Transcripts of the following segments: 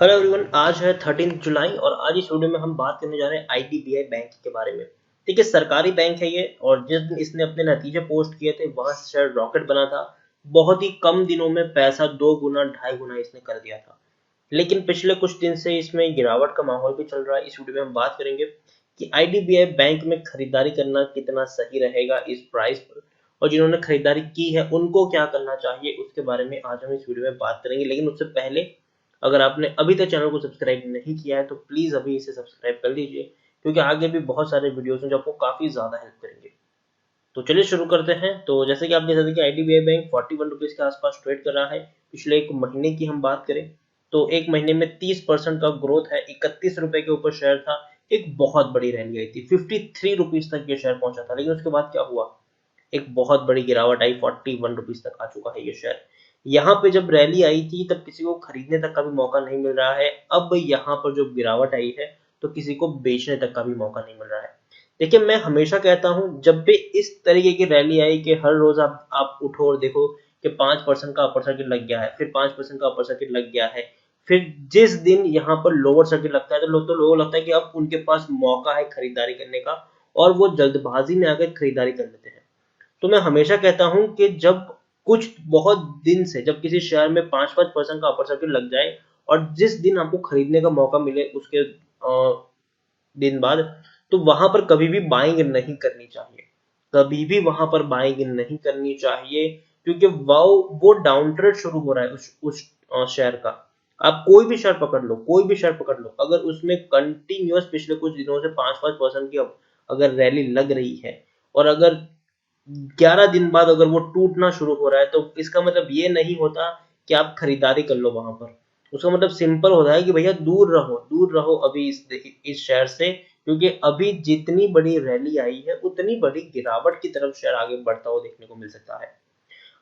Hello everyone, आज है 13 जुलाई और आज इस वीडियो में हम बात करने जा रहे हैं आईडीबीआई बैंक के बारे में। ठीक है, सरकारी बैंक है ये और जिस दिन इसने अपने नतीजे पोस्ट किए थे वहां शेयर रॉकेट बना था। बहुत ही कम दिनों में पैसा 2 गुना 2.5 गुना इसने कर दिया था। लेकिन पिछले कुछ दिन से इसमें गिरावट का माहौल भी चल रहा है। इस वीडियो में हम बात करेंगे कि आईडीबीआई बैंक में खरीदारी करना कितना सही रहेगा इस प्राइस पर, और जिन्होंने खरीदारी की है उनको क्या करना चाहिए उसके बारे में आज हम इस वीडियो में बात करेंगे। लेकिन उससे पहले अगर आपने अभी तक चैनल को सब्सक्राइब नहीं किया है तो प्लीज अभी इसे सब्सक्राइब कर लीजिए, क्योंकि आगे भी बहुत सारे वीडियोस हैं जो आपको काफी ज्यादा हेल्प करेंगे। तो चलिए शुरू करते हैं। तो जैसे कि आप देख सकते हैं कि आईडीबीआई बैंक 41 रुपीज के आसपास ट्रेड कर रहा है। पिछले एक महीने की हम बात करें तो एक महीने में 30% का ग्रोथ है। 31 रुपए के ऊपर शेयर था। एक बहुत बड़ी रैली आई थी, 53 रुपीज तक ये शेयर पहुंचा था। लेकिन उसके बाद क्या हुआ, एक बहुत बड़ी गिरावट आई, 41 रुपीज तक आ चुका है ये शेयर। यहाँ पे जब रैली आई थी तब किसी को खरीदने तक का भी मौका नहीं मिल रहा है। अब यहाँ पर जो गिरावट आई है तो किसी को बेचने तक का भी मौका नहीं मिल रहा है। देखिए, मैं हमेशा कहता हूँ जब भी इस तरीके की रैली आई कि हर रोज आप उठो और देखो कि 5% का अपर सर्किट लग गया है, फिर 5% का अपर सर्किट लग गया है, फिर जिस दिन यहाँ पर लोअर सर्किट लगता है तो लोगों को लगता है कि अब उनके पास मौका है खरीदारी करने का, और वो जल्दबाजी में आकर खरीदारी कर लेते हैं। तो मैं हमेशा कहता हूं कि जब कुछ बहुत दिन से जब किसी शेयर में 5-5% का अपर सर्किट लग जाए और जिस दिन आपको खरीदने का मौका मिले उसके दिन बाद, तो वहां पर कभी भी बाइंग नहीं करनी चाहिए। कभी भी वहां पर बाइंग नहीं करनी चाहिए, क्योंकि वो डाउन ट्रेड शुरू हो रहा है उस शेयर का। आप कोई भी शेयर पकड़ लो, कोई भी शेयर पकड़ लो, अगर उसमें कंटिन्यूअस पिछले कुछ दिनों से 5-5% की अगर रैली लग रही है और अगर 11 दिन बाद अगर वो टूटना शुरू हो रहा है, तो इसका मतलब ये नहीं होता कि आप खरीदारी कर लो वहां पर। उसका मतलब सिंपल होता है कि भैया दूर रहो अभी इस शेयर से, क्योंकि अभी जितनी बड़ी रैली आई है उतनी बड़ी गिरावट की तरफ शेयर आगे बढ़ता हुआ देखने को मिल सकता है।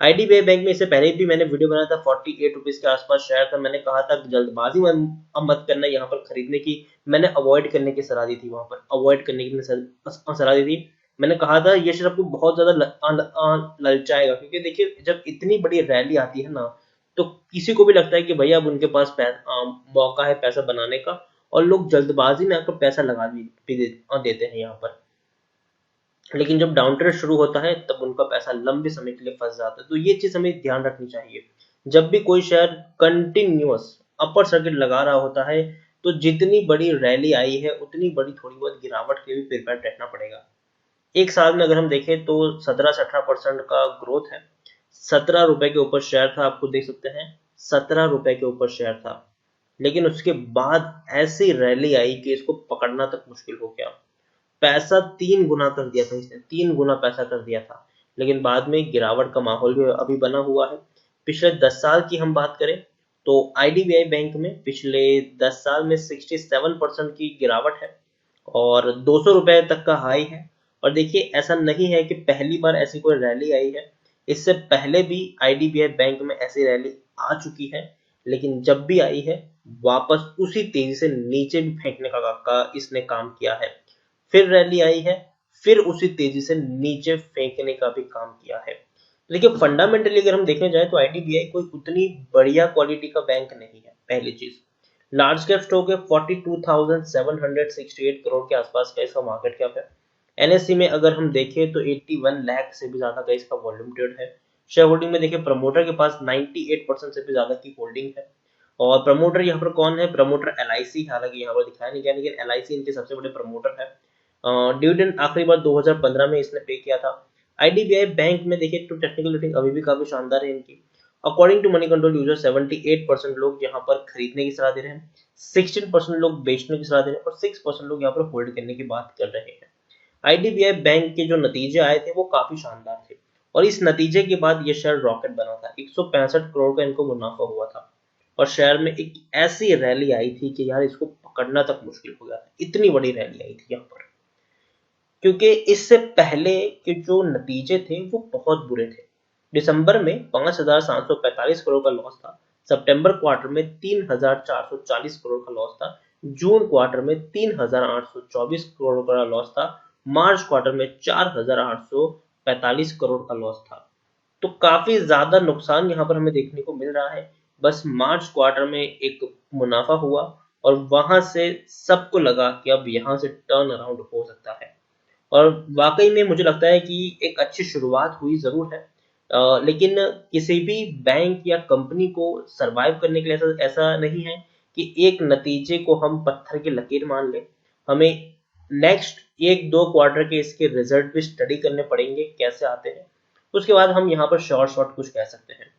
आईडीबीआई बैंक में इससे पहले भी मैंने वीडियो बनाया था, 48 रुपीज के आसपास शेयर था। मैंने कहा था जल्दबाजी में अब मत करना यहाँ पर खरीदने की। मैंने अवॉइड करने की सलाह दी थी, वहां पर अवॉइड करने की सलाह दी थी। मैंने कहा था ये शेयर आपको बहुत ज्यादा ललचाएगा, क्योंकि देखिए जब इतनी बड़ी रैली आती है ना, तो किसी को भी लगता है कि भैया अब उनके पास मौका है पैसा बनाने का, और लोग जल्दबाजी में आकर पैसा लगा भी देते हैं यहाँ पर। लेकिन जब डाउन ट्रेड शुरू होता है तब उनका पैसा लंबे समय के लिए फंस जाता है। तो ये चीज हमें ध्यान रखनी चाहिए। जब भी कोई शेयर कंटिन्यूअस अपर सर्किट लगा रहा होता है, तो जितनी बड़ी रैली आई है उतनी बड़ी थोड़ी बहुत गिरावट के भी प्रिपेयर रहना पड़ेगा। एक साल में अगर हम देखें तो 17 से 18% का ग्रोथ है। 17 रुपए के ऊपर शेयर था, आपको देख सकते हैं 17 रुपए के ऊपर शेयर था। लेकिन उसके बाद ऐसी रैली आई कि इसको पकड़ना तक मुश्किल हो गया। पैसा 3 गुना कर दिया था इसने, 3 गुना पैसा कर दिया था। लेकिन बाद में गिरावट का माहौल भी अभी बना हुआ है। पिछले 10 साल की हम बात करें तो आईडीबीआई बैंक में पिछले 10 साल में 67% की गिरावट है और 200 रुपए तक का हाई है। और देखिए, ऐसा नहीं है कि पहली बार ऐसी कोई रैली आई है। इससे पहले भी आईडीबीआई बैंक में ऐसी रैली आ चुकी है, लेकिन जब भी आई है वापस उसी तेजी से नीचे भी फेंकने का इसने काम किया है। फिर रैली आई है, फिर उसी तेजी से नीचे फेंकने का भी काम किया है। देखिए, फंडामेंटली अगर हम देखने जाए तो आईडीबीआई कोई उतनी बढ़िया क्वालिटी का बैंक नहीं है। पहली चीज, लार्ज कैप स्टॉक है, 42,768 करोड़ के आसपास का इसका मार्केट कैप है। एनएससी में अगर हम देखें तो 81 लाख से भी ज्यादा का इसका वॉल्यूम ट्रेड है। शेयर होल्डिंग में देखिए, प्रमोटर के पास 98% से भी ज्यादा की होल्डिंग है। और प्रमोटर यहाँ पर कौन है, प्रमोटर एलआईसी, हालांकि यहाँ पर दिखाया नहीं गया लेकिन एलआईसी इनके सबसे बड़े प्रमोटर है। डिविडेंड आखिरी बार 2015 में इसने पे किया था। आईडीबीआई बैंक में देखिए तो टेक्निकल रेटिंग अभी भी काफी शानदार है इनकी। According to Moneycontrol user 78% लोग यहाँ पर खरीदने की सलाह दे रहे हैं, 16% लोग बेचने की सलाह दे रहे हैं और 6% लोग यहाँ पर होल्ड करने की बात कर रहे हैं। आईडीबीआई बैंक के जो नतीजे आए थे वो काफी शानदार थे, और इस नतीजे के बाद ये शेयर रॉकेट बना था। 165 करोड़ का इनको मुनाफा हुआ था और शेयर में एक ऐसी रैली आई थी कि यार इसको पकड़ना तक मुश्किल हो गया था। इतनी बड़ी रैली आई थी यहाँ पर, क्योंकि इससे पहले के जो नतीजे थे वो बहुत बुरे थे। दिसंबर में 5,745 करोड़ का लॉस था, सितंबर क्वार्टर में 3,440 करोड़ का लॉस था, जून क्वार्टर में 3,824 करोड़ का लॉस था, मार्च क्वार्टर में 4,845 करोड़ का लॉस था। तो काफी ज्यादा नुकसान यहाँ पर हमें देखने को मिल रहा है। बस मार्च क्वार्टर में एक मुनाफा हुआ और वहां से सबको लगा कि अब यहाँ से टर्न अराउंड हो सकता है। और वाकई में मुझे लगता है कि एक अच्छी शुरुआत हुई ज़रूर है, लेकिन किसी भी बैंक या कंपनी को सरवाइव करने के लिए ऐसा ऐसा नहीं है कि एक नतीजे को हम पत्थर की लकीर मान लें। हमें नेक्स्ट 1-2 क्वार्टर के इसके रिजल्ट भी स्टडी करने पड़ेंगे कैसे आते हैं, उसके बाद हम यहाँ पर शॉर्ट शॉर्ट कुछ कह सकते हैं।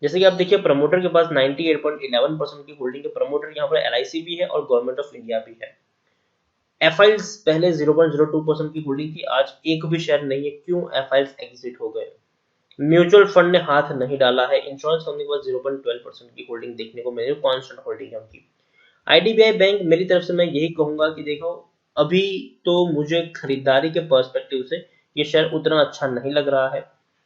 जैसे कि आप देखिए प्रमोटर के पास 98.11% की होल्डिंग है। प्रमोटर यहाँ पर एलआईसी भी है और गवर्नमेंट ऑफ इंडिया भी है। एफआईल्स पहले 0.02% की होल्डिंग थी, आज एक भी शेयर नहीं है। क्यों? एफआईल्स एग्जिट हो गए। म्यूचुअल फंड ने हाथ नहीं डाला है। इंश्योरेंस कंपनी के पास 0.12% की होल्डिंग देखने को मिली, कांस्टेंट होल्डिंग है उनकी। आईडीबीआई बैंक, मेरी तरफ से मैं यही कहूंगा कि देखो, अभी तो मुझे खरीदारी के पर्सपेक्टिव से ये शेयर उतना अच्छा नहीं लग रहा है,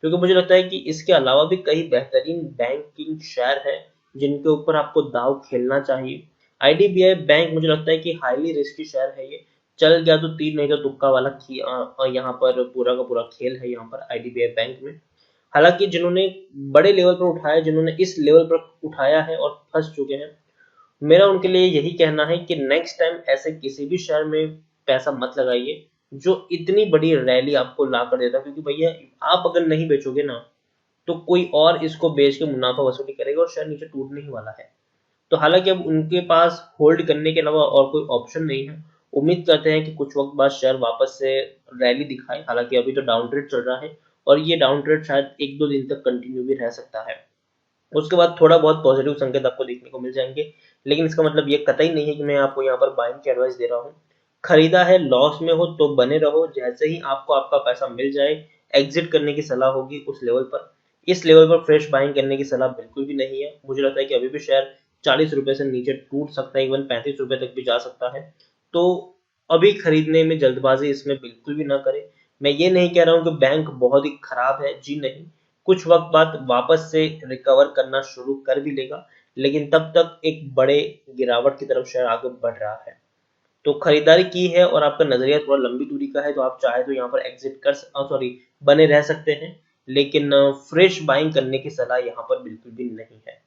क्योंकि मुझे लगता है कि इसके अलावा भी कई बेहतरीन बैंकिंग शेयर है जिनके ऊपर आपको दाव खेलना चाहिए। आईडीबीआई बैंक मुझे लगता है कि हाईली रिस्की शेयर है। ये चल गया तो तीर, नहीं तो तुक्का वाला यहाँ पर पूरा का पूरा खेल है यहाँ पर आईडीबीआई बैंक में। हालांकि जिन्होंने बड़े लेवल पर उठाया, जिन्होंने इस लेवल पर उठाया है और फंस चुके हैं, मेरा उनके लिए यही कहना है कि नेक्स्ट टाइम ऐसे किसी भी शेयर में पैसा मत लगाइए जो इतनी बड़ी रैली आपको ला कर देता, क्योंकि भैया आप अगर नहीं बेचोगे ना तो कोई और इसको बेच के मुनाफा वसूली करेगा और शेयर नीचे टूटने ही वाला है। तो हालांकि अब उनके पास होल्ड करने के अलावा और कोई ऑप्शन नहीं है। उम्मीद करते हैं कि कुछ वक्त बाद शेयर वापस से रैली दिखाए। हालांकि अभी तो डाउन ट्रेड चल रहा है और ये डाउन ट्रेड शायद 1-2 दिन तक कंटिन्यू भी रह सकता है। उसके बाद थोड़ा बहुत पॉजिटिव संकेत आपको देखने को मिल जाएंगे, लेकिन इसका मतलब ये कतई नहीं है कि मैं आपको यहाँ पर बाइंग की एडवाइस दे रहा हूँ। खरीदा है, लॉस में हो तो बने रहो। जैसे ही आपको आपका पैसा मिल जाए, एग्जिट करने की सलाह होगी उस लेवल पर। इस लेवल पर फ्रेश बाइंग करने की सलाह बिल्कुल भी नहीं है। मुझे लगता है कि अभी भी शेयर 40 रुपए से नीचे टूट सकता है, इवन 35 रुपए तक भी जा सकता है। तो अभी खरीदने में जल्दबाजी इसमें बिल्कुल भी ना करें। मैं ये नहीं कह रहा हूँ कि बैंक बहुत ही खराब है, जी नहीं। कुछ वक्त बाद वापस से रिकवर करना शुरू कर भी लेगा, लेकिन तब तक एक बड़े गिरावट की तरफ शेयर आगे बढ़ रहा है। तो खरीदारी की है और आपका नजरिया थोड़ा लंबी दूरी का है तो आप चाहे तो यहाँ पर एग्जिट कर सॉरी बने रह सकते हैं, लेकिन फ्रेश बाइंग करने की सलाह यहाँ पर बिल्कुल भी नहीं है।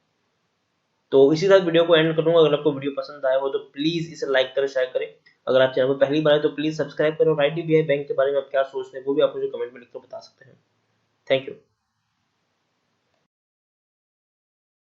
तो इसी साथ वीडियो को एंड करूंगा। अगर आपको वीडियो पसंद आया हो तो प्लीज इसे लाइक करें, शेयर करें। अगर आप चैनल पर पहली बार है तो प्लीज सब्सक्राइब करें और आईडीबीआई बैंक के बारे में आप क्या सोचते हैं वो भी आप मुझे कमेंट में लिखकर बता सकते हैं। Thank you.